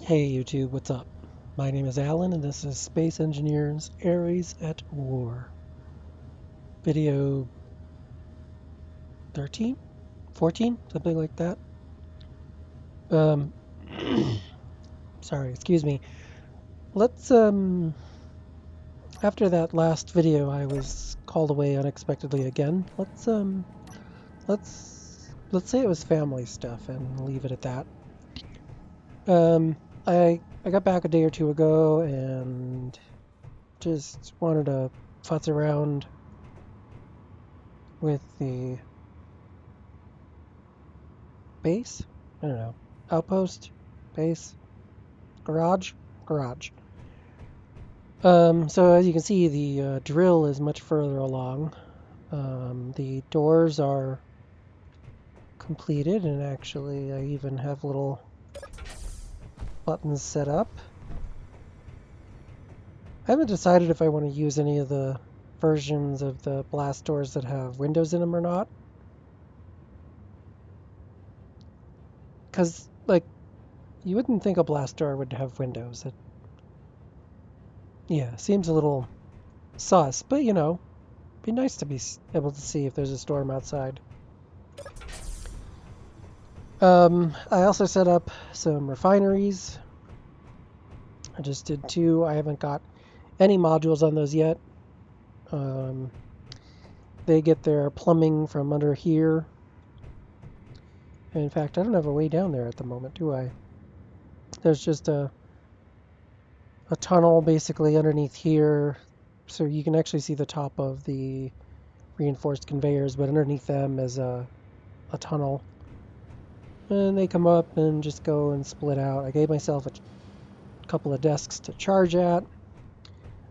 Hey YouTube, what's up? My name is Alan and this is Space Engineers Ares at War. Video 13? 14? Something like that. Um, sorry, excuse me. Let's, after that last video I was called away unexpectedly again. Let's say it was family stuff and leave it at that. Um, I got back a day or two ago and just wanted to futz around with the base? I don't know. Outpost? Base? Garage? Garage. So as you can see, the drill is much further along. The doors are completed, and actually I even have little buttons set up. I haven't decided if I want to use any of the versions of the blast doors that have windows in them or not. Because, like, you wouldn't think a blast door would have windows. Yeah, seems a little sus, but you know, be nice to be able to see if there's a storm outside. I also set up some refineries. I just did two. I haven't got any modules on those yet. Um, they get their plumbing from under here. And in fact, I don't have a way down there at the moment, do I? There's just a tunnel basically underneath here. So you can actually see the top of the reinforced conveyors, but underneath them is a tunnel. And they come up and just go and split out. I gave myself a couple of desks to charge at.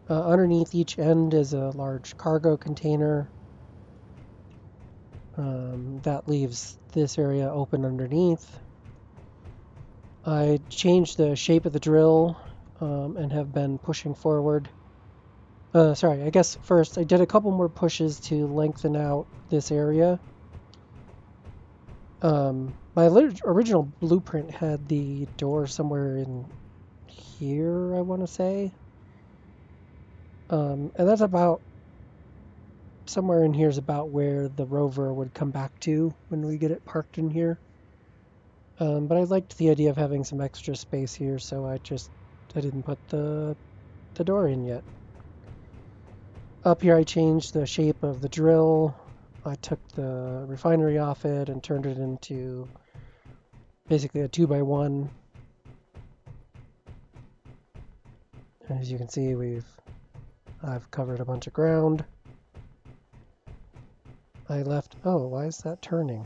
Underneath each end is a large cargo container. That leaves this area open underneath. I changed the shape of the drill and have been pushing forward. Sorry, I guess first I did a couple more pushes to lengthen out this area. My original blueprint had the door somewhere in here, I want to say. And that's about somewhere in here is about where the rover would come back to when we get it parked in here. But I liked the idea of having some extra space here, so I didn't put the door in yet. Up here I changed the shape of the drill. I took the refinery off it and turned it into basically a 2x1. As you can see, I've covered a bunch of ground. Why is that turning?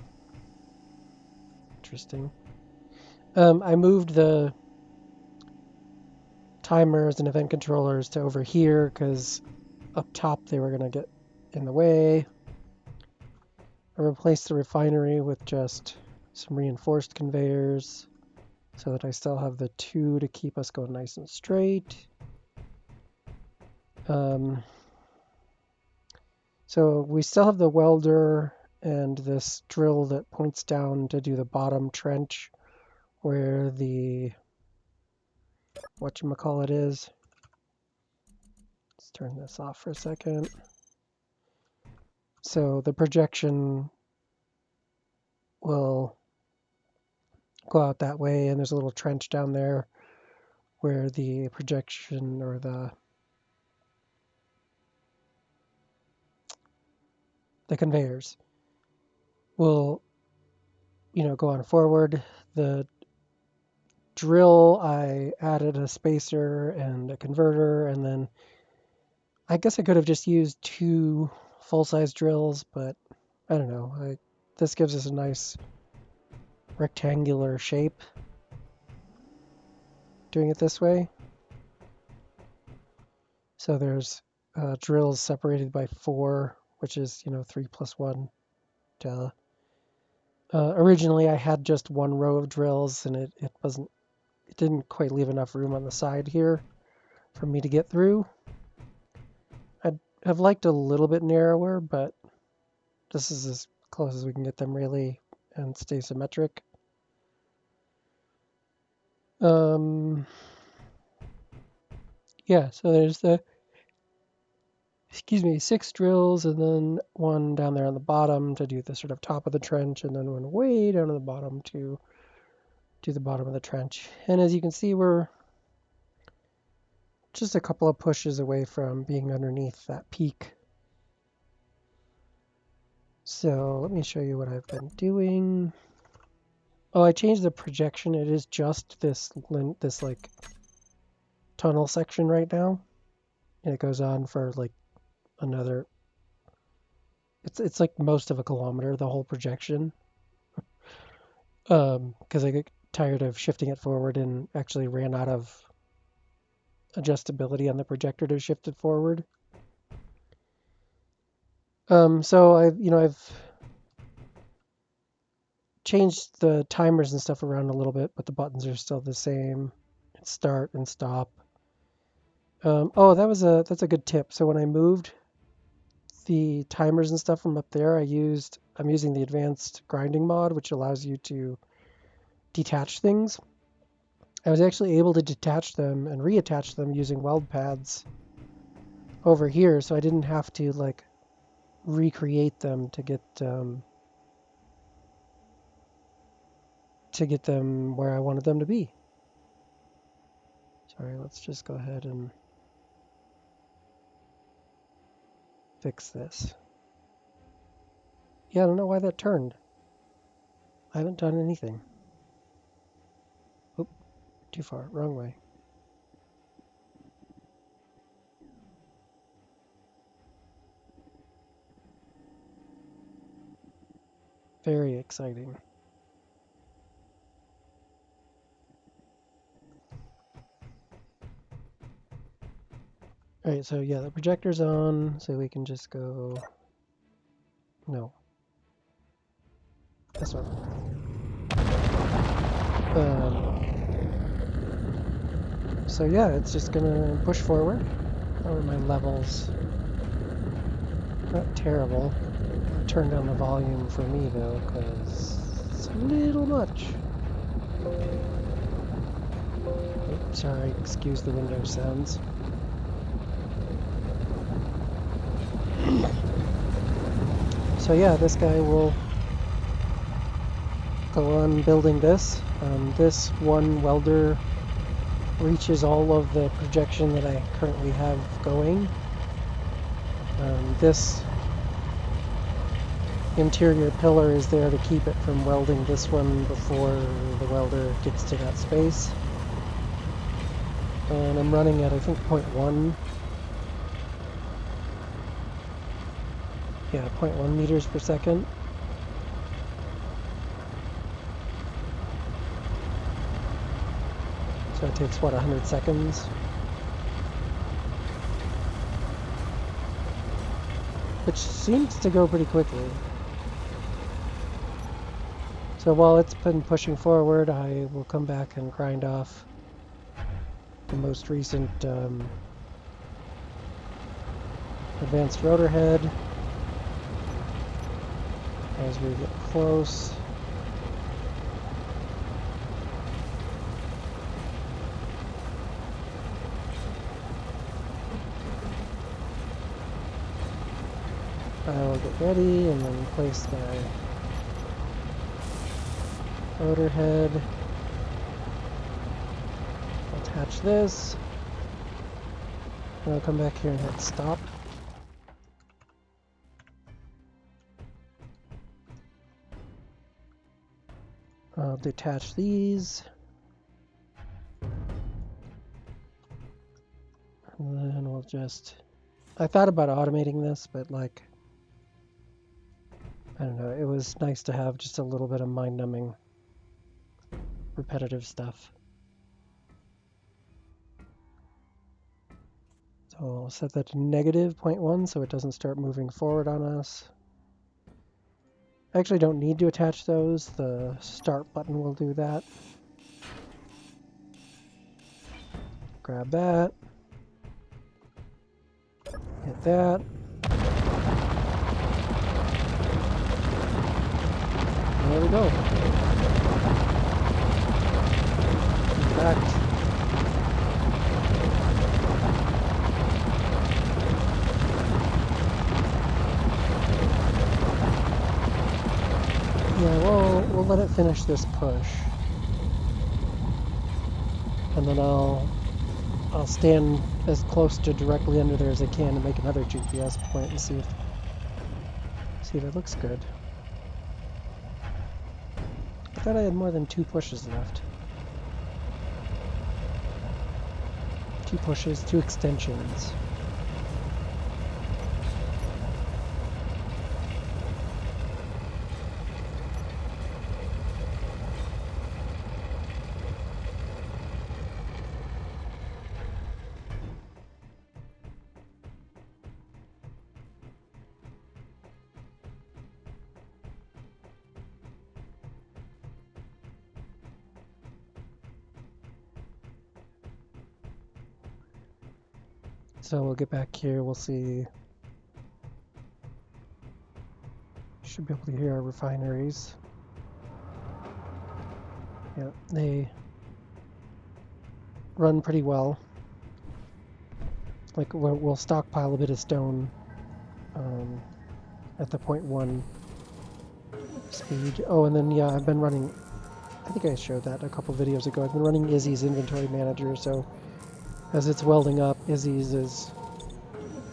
Interesting. I moved the timers and event controllers to over here because up top they were going to get in the way. I replaced the refinery with just some reinforced conveyors so that I still have the two to keep us going nice and straight. So we still have the welder and this drill that points down to do the bottom trench where the whatchamacallit is. Let's turn this off for a second. So the projection will go out that way, and there's a little trench down there where the projection or the conveyors will, go on forward. The drill, I added a spacer and a converter, and then I guess I could have just used two full-size drills, but I don't know. This gives us a nice rectangular shape doing it this way. So there's drills separated by 4, which is 3 plus 1. Duh. Originally I had just one row of drills, and it didn't quite leave enough room on the side here for me to get through. I'd have liked a little bit narrower, but this is as close as we can get them really and stay symmetric. Yeah, so there's the, 6 drills and then one down there on the bottom to do the sort of top of the trench, and then one way down on the bottom to do the bottom of the trench. And as you can see, we're just a couple of pushes away from being underneath that peak. So let me show you what I've been doing. Oh, I changed the projection. It is just this like tunnel section right now, and it goes on for like another. It's like most of a kilometer, the whole projection. Because I get tired of shifting it forward and actually ran out of adjustability on the projector to shift it forward. So I've changed the timers and stuff around a little bit, but the buttons are still the same. It's start and stop. Oh, that's a good tip. So when I moved the timers and stuff from up there, I'm using the advanced grinding mod, which allows you to detach things. I was actually able to detach them and reattach them using weld pads over here, so I didn't have to like recreate them to get them where I wanted them to be. Sorry, let's just go ahead and fix this. Yeah, I don't know why that turned. I haven't done anything. Oop, too far, wrong way. Very exciting. Alright, so yeah, the projector's on, so we can just go... No. This one. So yeah, it's just gonna push forward. How are my levels? Not terrible. Turn down the volume for me though, because it's a little much. Oops, sorry, excuse the window sounds. So yeah, this guy will go on building this. This one welder reaches all of the projection that I currently have going. This interior pillar is there to keep it from welding this one before the welder gets to that space. And I'm running at, I think, 0.1. Yeah, 0.1 meters per second. So it takes, what, 100 seconds? Which seems to go pretty quickly. So while it's been pushing forward, I will come back and grind off the most recent advanced rotor head as we get close. I'll get ready and then place my rotor head. I'll attach this. And I'll come back here and hit stop. I'll detach these. And then we'll just... I thought about automating this, but like... I don't know, it was nice to have just a little bit of mind-numbing repetitive stuff. So I'll set that to negative 0.1 so it doesn't start moving forward on us. I actually don't need to attach those. The start button will do that. Grab that. Hit that. There we go. fact, yeah, we'll let it finish this push, and then I'll stand as close to directly under there as I can and make another GPS point and see if it looks good. I thought I had more than 2 pushes left. 2 pushes, 2 extensions. So we'll get back here, we'll see. Should be able to hear our refineries. Yeah, they run pretty well. Like, we'll stockpile a bit of stone at the 0.1 speed. Oh, and then, yeah, I've been running, I think I showed that a couple videos ago. I've been running Izzy's inventory manager, so as it's welding up, Izzy's is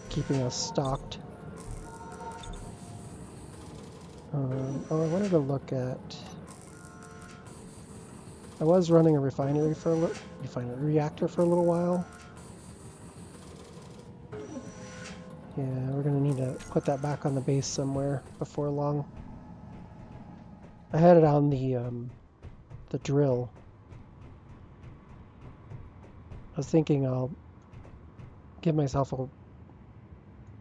keeping us stocked. Oh, I wanted to look at... I was running a reactor for a little while. Yeah, we're gonna need to put that back on the base somewhere before long. I had it on the drill. I was thinking I'll give myself a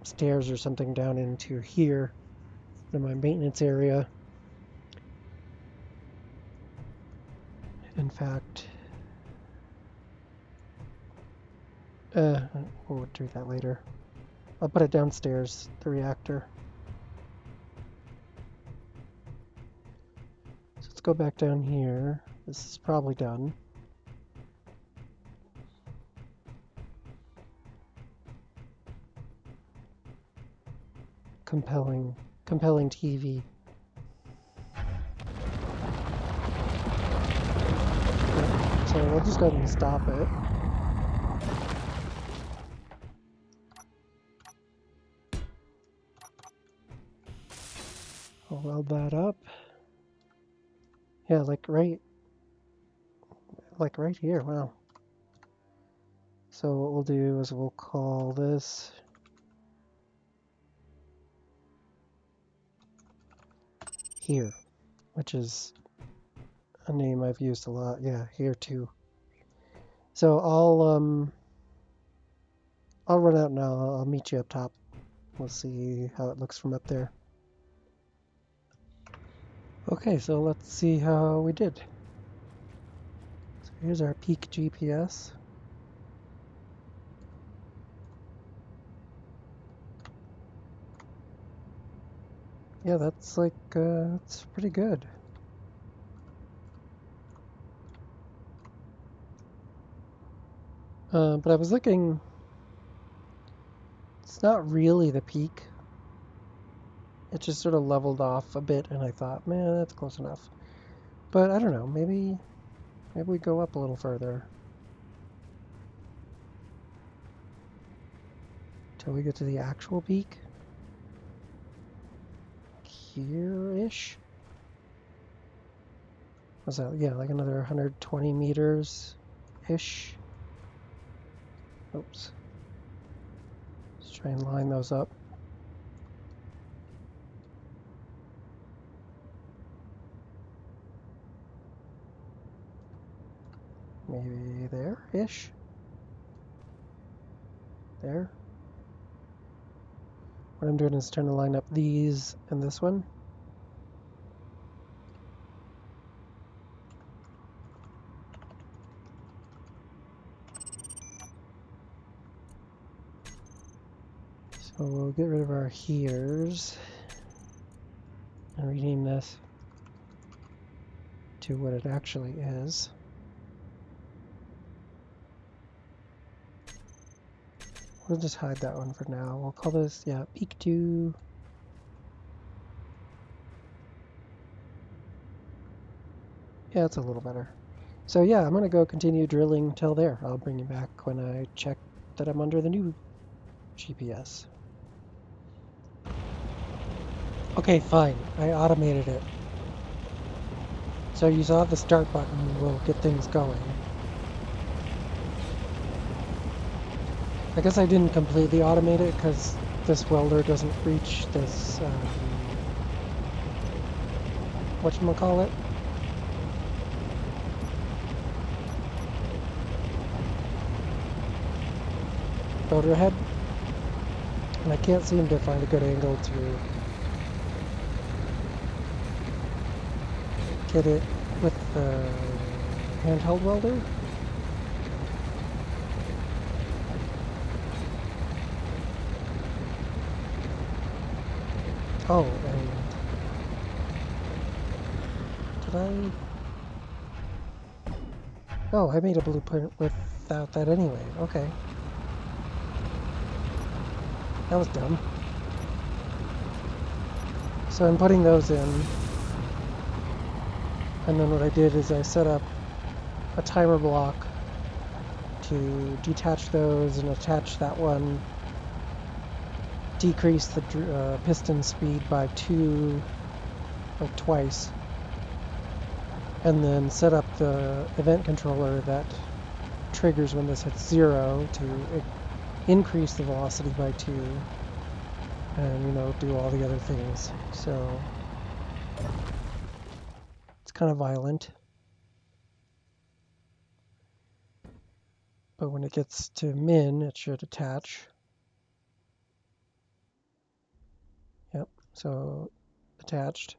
stairs or something down into here in my maintenance area. In fact, we'll do that later. I'll put it downstairs, the reactor. So let's go back down here. This is probably done. Compelling TV. Yeah, so we'll just go ahead and stop it. I'll weld that up. Yeah, like right here, wow. So what we'll do is we'll call this here, which is a name I've used a lot. Yeah, here too. So I'll run out now. I'll meet you up top. We'll see how it looks from up there. Okay, so let's see how we did. So here's our peak GPS. Yeah, that's like, that's pretty good. But I was looking, it's not really the peak. It just sort of leveled off a bit, and I thought, man, that's close enough. But I don't know, maybe we go up a little further. Till we get to the actual peak. Here-ish. What's that? Yeah, like another 120 meters-ish. Oops. Let's try and line those up. Maybe there-ish. There. What I'm doing is trying to line up these and this one. So we'll get rid of our heres and rename this to what it actually is. we'll just hide that one for now. We'll call this, yeah, peak 2. Yeah, it's a little better. So yeah, I'm gonna go continue drilling till there. I'll bring you back when I check that I'm under the new GPS. Okay, fine. I automated it. So you saw the start button will get things going. I guess I didn't completely automate it because this welder doesn't reach this, whatchamacallit? Rotor head. And I can't seem to find a good angle to get it with the handheld welder. Oh, and did I? Oh, I made a blueprint without that anyway. Okay. That was dumb. So I'm putting those in. And then what I did is I set up a timer block to detach those and attach that one, decrease the piston speed by 2, like twice, and then set up the event controller that triggers when this hits 0 to increase the velocity by 2, and, you know, do all the other things. So it's kind of violent. But when it gets to min, it should attach. Yep, so attached,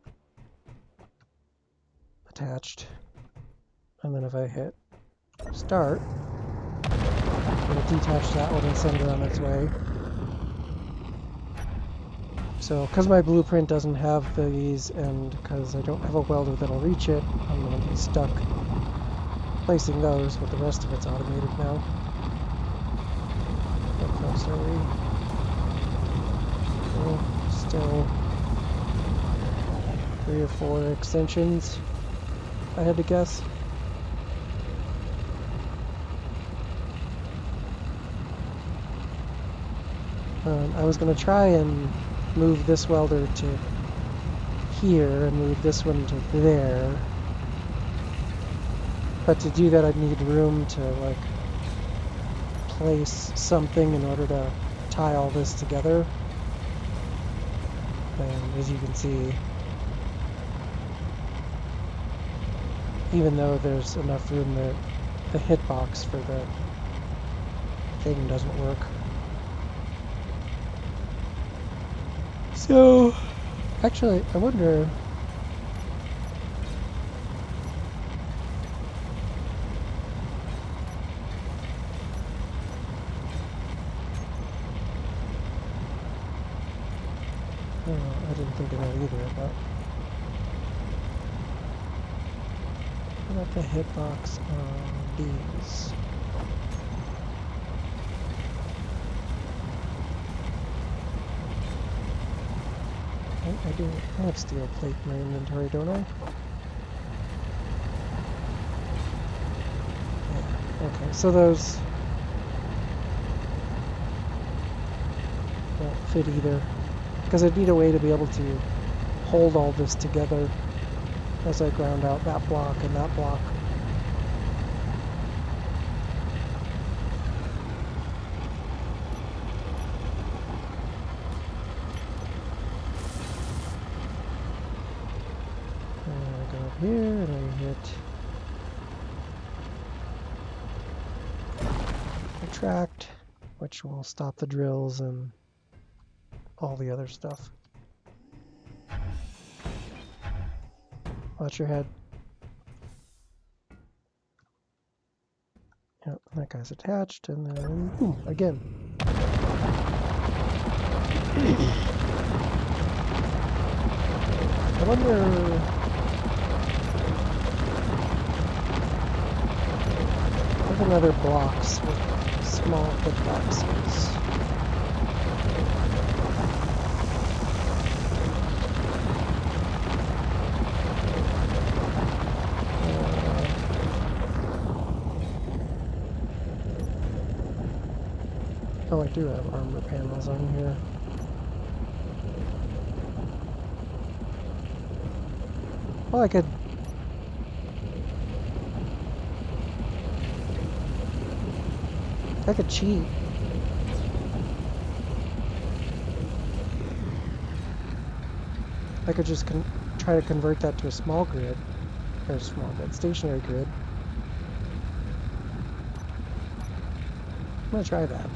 attached. And then if I hit start, it'll detach that one and send it on its way. So because my blueprint doesn't have these and because I don't have a welder that'll reach it, I'm going to be stuck placing those, but the rest of it's automated now. How close are we? Oh, still 3 or 4 extensions, if I had to guess. I was going to try and move this welder to here and move this one to there. But to do that, I'd need room to, like, place something in order to tie all this together. And as you can see, even though there's enough room, the hitbox for the thing doesn't work. So, actually, I wonder... Oh, I didn't think of that either, but... What about the hitbox on these? I do. I have steel plate in my inventory, don't I? Yeah. Okay, so those won't fit either. Because I'd need a way to be able to hold all this together as I ground out that block and that block. And I go up here and I hit retract, which will stop the drills and all the other stuff. Watch your head. Yep, that guy's attached, and then boom, again. I wonder... I have another blocks with small hitboxes. Oh, I do have armor panels on here. Well, I could cheat. I could just try to convert that to a small grid, or small grid, stationary grid. I'm gonna try that.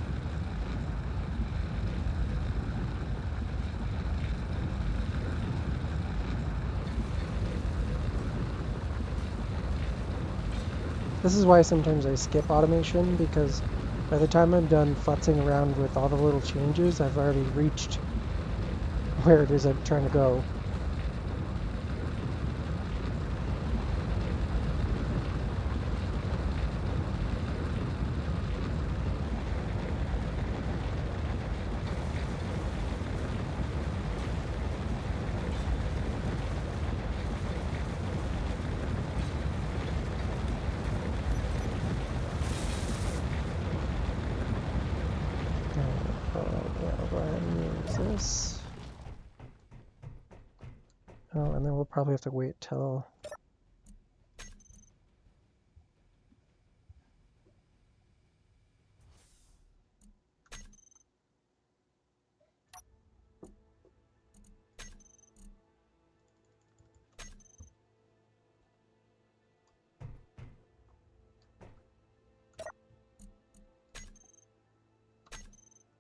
This is why sometimes I skip automation, because by the time I'm done futzing around with all the little changes, I've already reached where it is I'm trying to go. Yeah, I'll go ahead and use this. Oh, and then we'll probably have to wait till...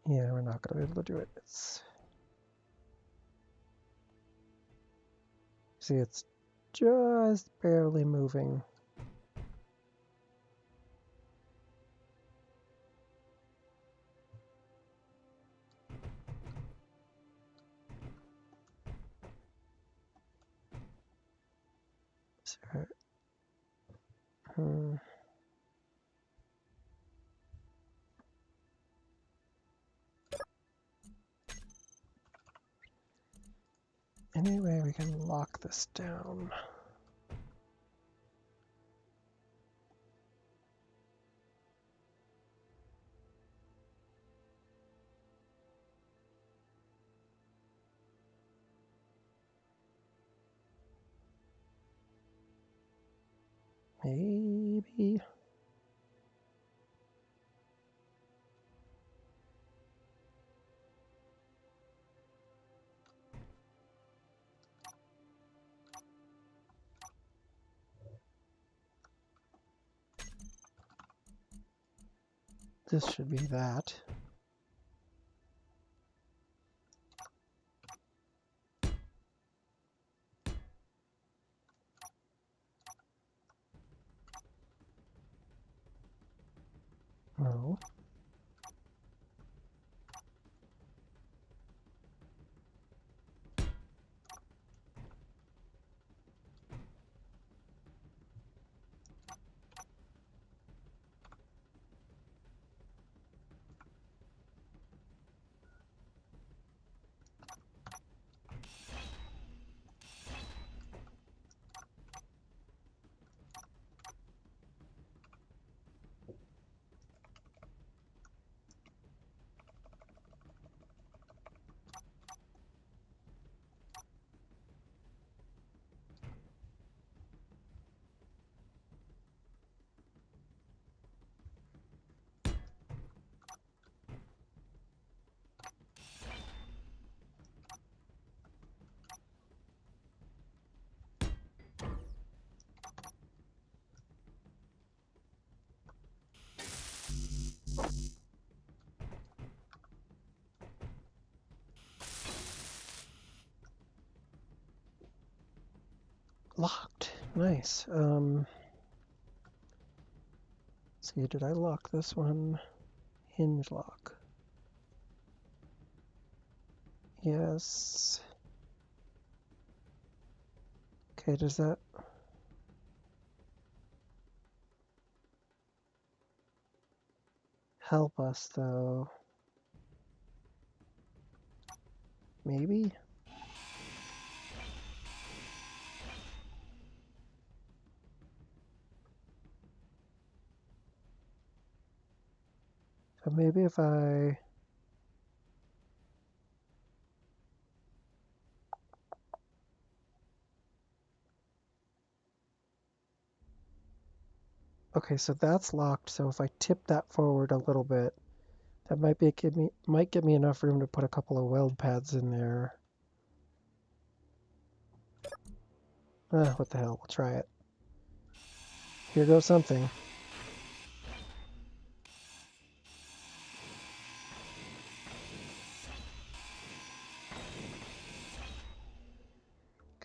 Yeah, we're not going to be able to do it. See, it's just barely moving. So, Anyway, we can lock this down. Maybe. This should be that. No. Locked. Nice. See, did I lock this one? Hinge lock. Yes. Okay, does that... help us, though? Maybe? But maybe if I... Okay, so that's locked, so if I tip that forward a little bit, that might give me enough room to put a couple of weld pads in there. What the hell, we'll try it. Here goes something.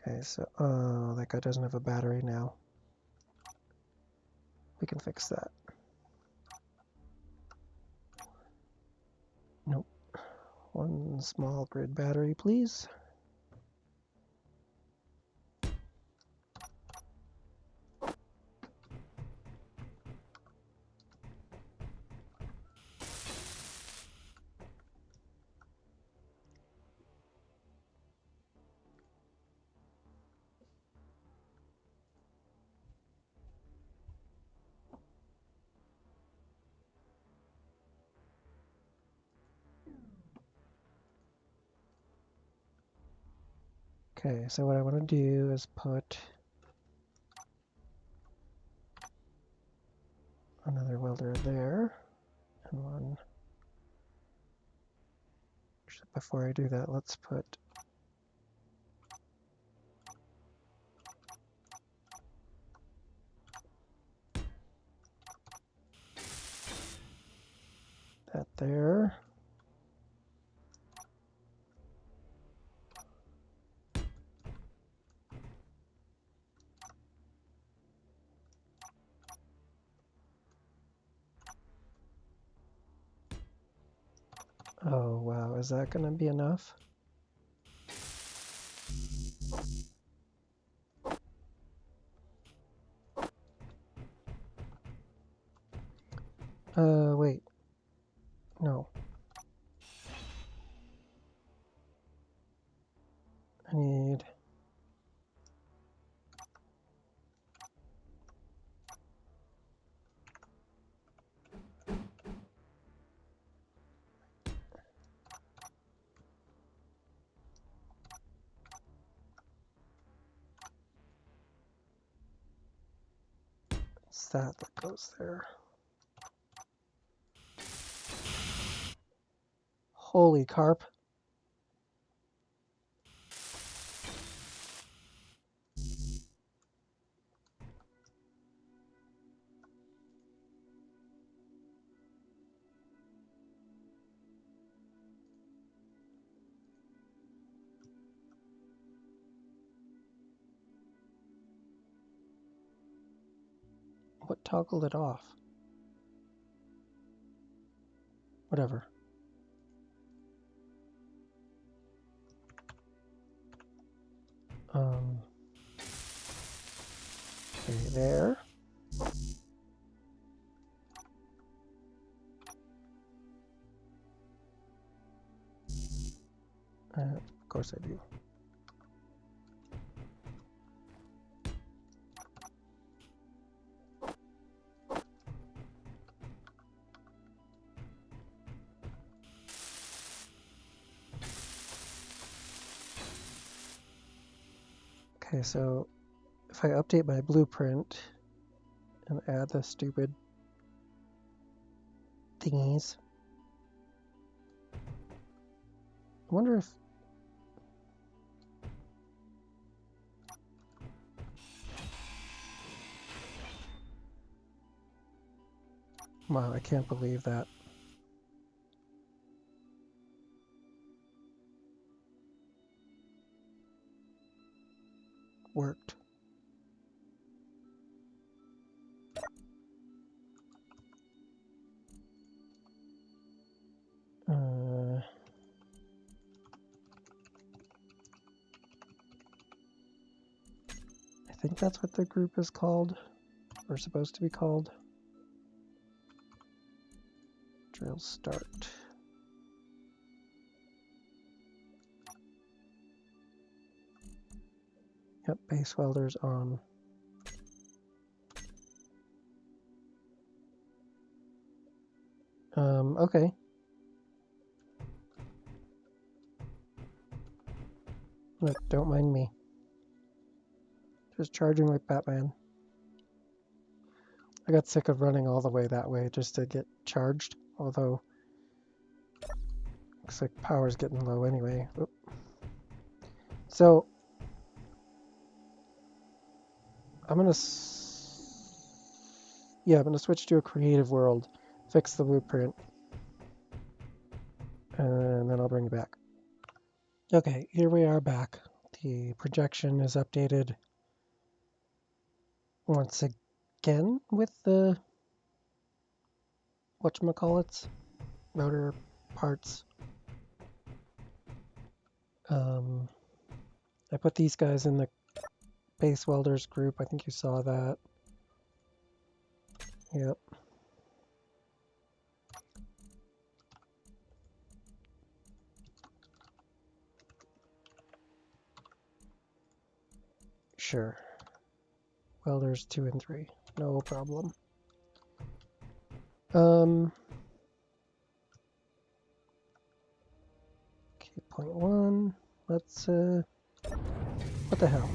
Okay, so, oh, that guy doesn't have a battery now. We can fix that. Nope. One small grid battery, please. Okay, so what I want to do is put another welder there, and one... Before I do that, let's put that there. Oh wow, is that gonna be enough? Wait. No. I need... It's that goes there. Holy carp. What toggled it off? Whatever. Okay, there. Of course I do. Okay, so if I update my blueprint and add the stupid thingies, I wonder if... Wow, I can't believe that. Worked. I think that's what the group is called, or supposed to be called. Drill start. Yep, base welder's on. Okay. Look, don't mind me. Just charging like Batman. I got sick of running all the way that way just to get charged, although looks like power's getting low anyway. Oop. So I'm gonna I'm gonna switch to a creative world, fix the blueprint, and then I'll bring you back. Okay, here we are back. The projection is updated once again with the whatchamacallits, router parts. I put these guys in the base welders group. I think you saw that. Yep. Sure. Welders 2 and 3. No problem. Okay, point 1. Let's, what the hell?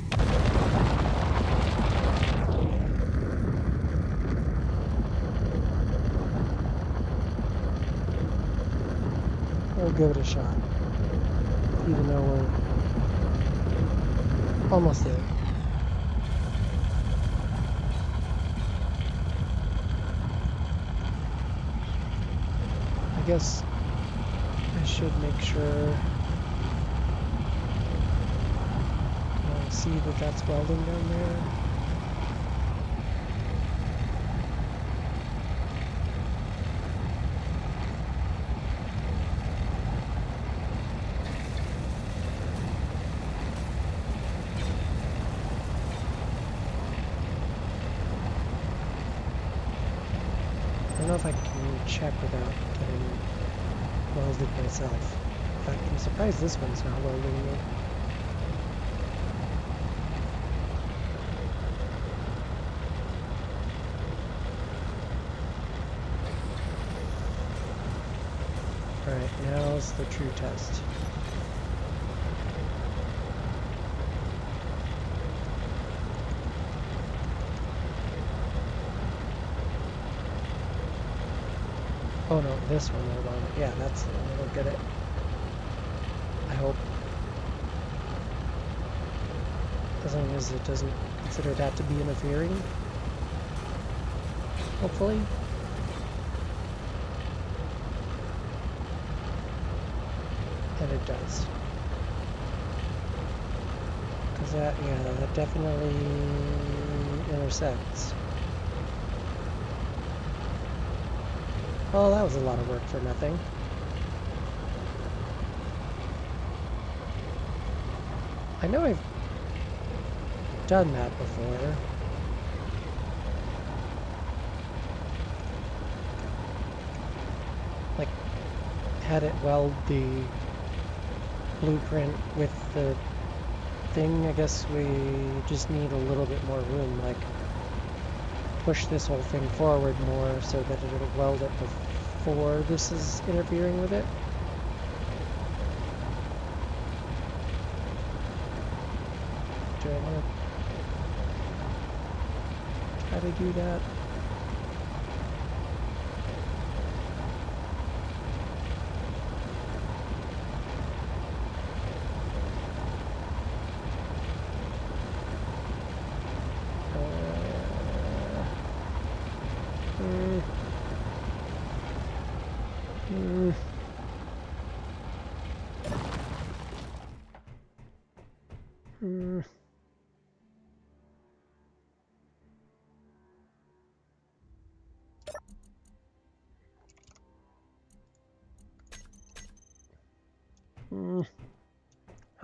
We'll give it a shot. Even though we're almost there. I guess I should make sure I see that that's welding down there. I don't know if I can check without getting welded myself. In fact, I'm surprised this one's not welding me. Alright, now's the true test. Oh no, this one, hold on. Yeah, that's the one that'll get it. I hope. As long as it doesn't consider that to be interfering. Hopefully. And it does. Because that, yeah, that definitely intersects. Oh, that was a lot of work for nothing. I know I've done that before. Like, had it weld the blueprint with the thing. I guess we just need a little bit more room, like push this whole thing forward more so that it'll weld it before this is interfering with it. Do I want to try to do that?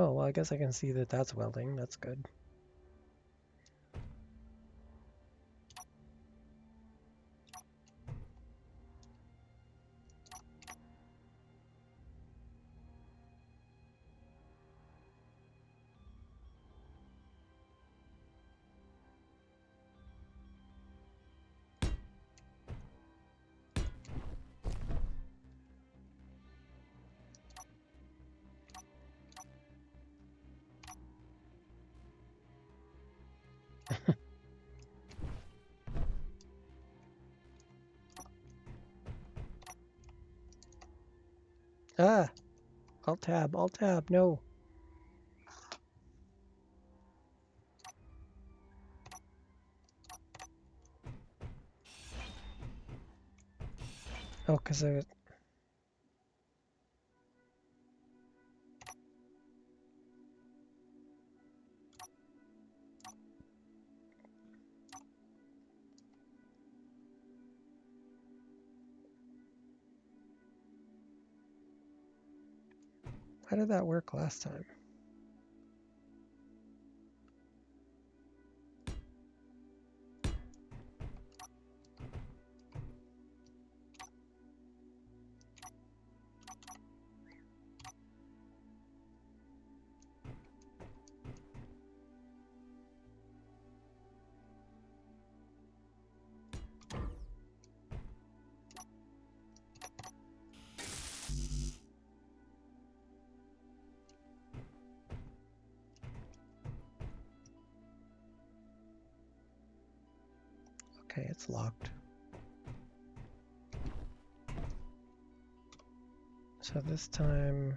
Oh, well, I guess I can see that that's welding. That's good. Ah! Alt tab, no. Oh, because I... How did that work last time? Okay, it's locked. So this time...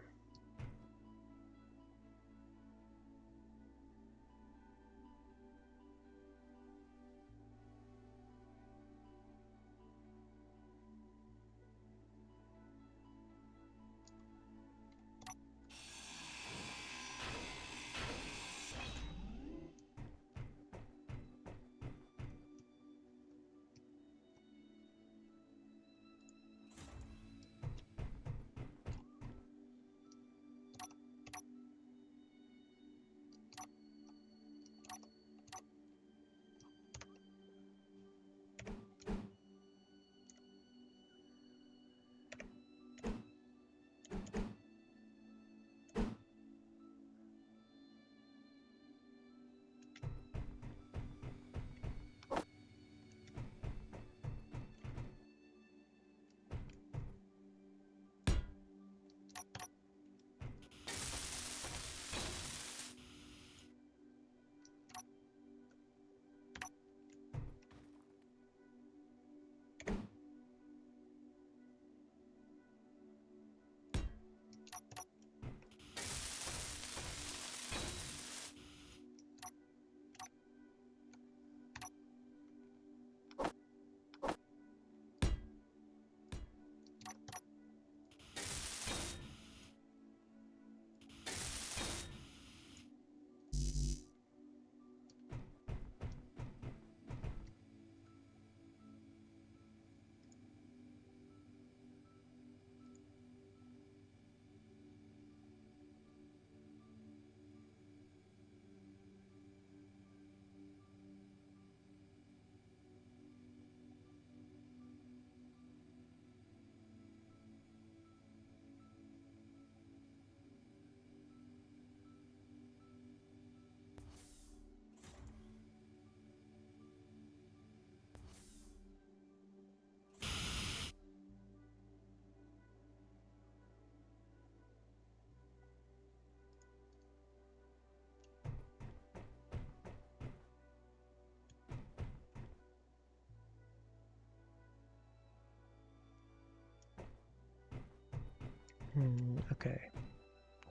okay.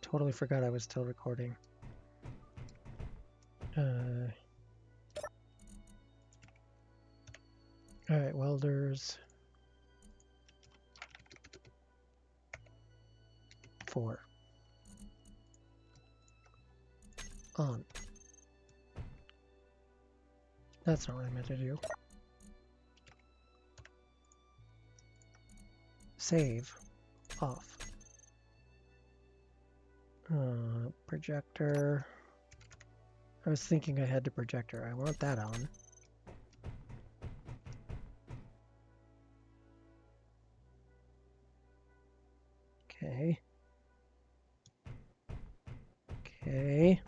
Totally forgot I was still recording. Alright, welders. 4. On. That's not what I meant to do. Save. Off. Projector. I was thinking I had the projector. I want that on. Okay. Okay.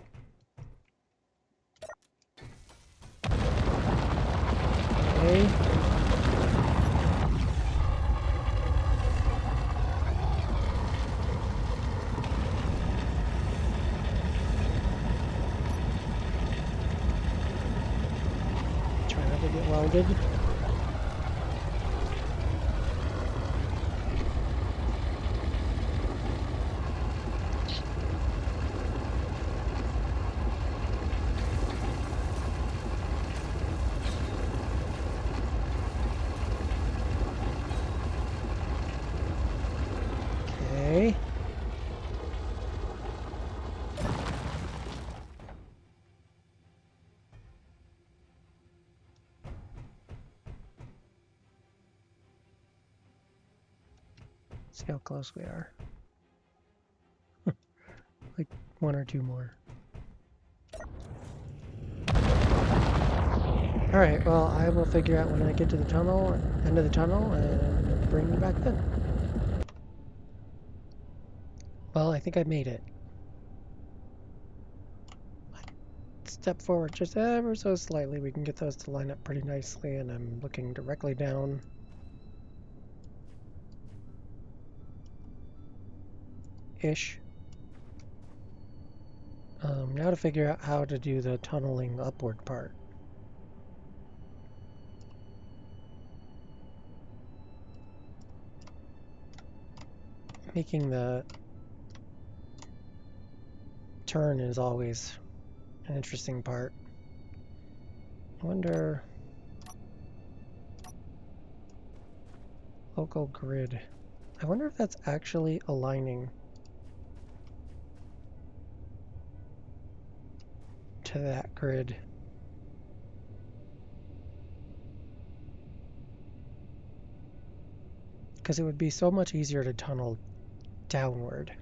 Okay. needed. Okay. See how close we are. Like one or two more. Alright, well, I will figure out when I get to the tunnel, end of the tunnel, and bring you back then. Well, I think I made it. Step forward just ever so slightly. We can get those to line up pretty nicely, and I'm looking directly down. Ish. Now to figure out how to do the tunneling upward part. Making the turn is always an interesting part. I wonder... Local grid. I wonder if that's actually aligning to that grid. Because it would be so much easier to tunnel downward.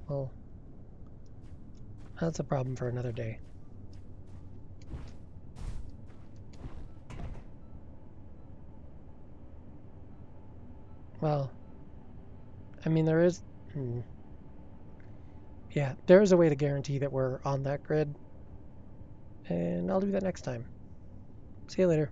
Well, that's a problem for another day. Well, I mean, there is... Yeah, there is a way to guarantee that we're on that grid. And I'll do that next time. See you later.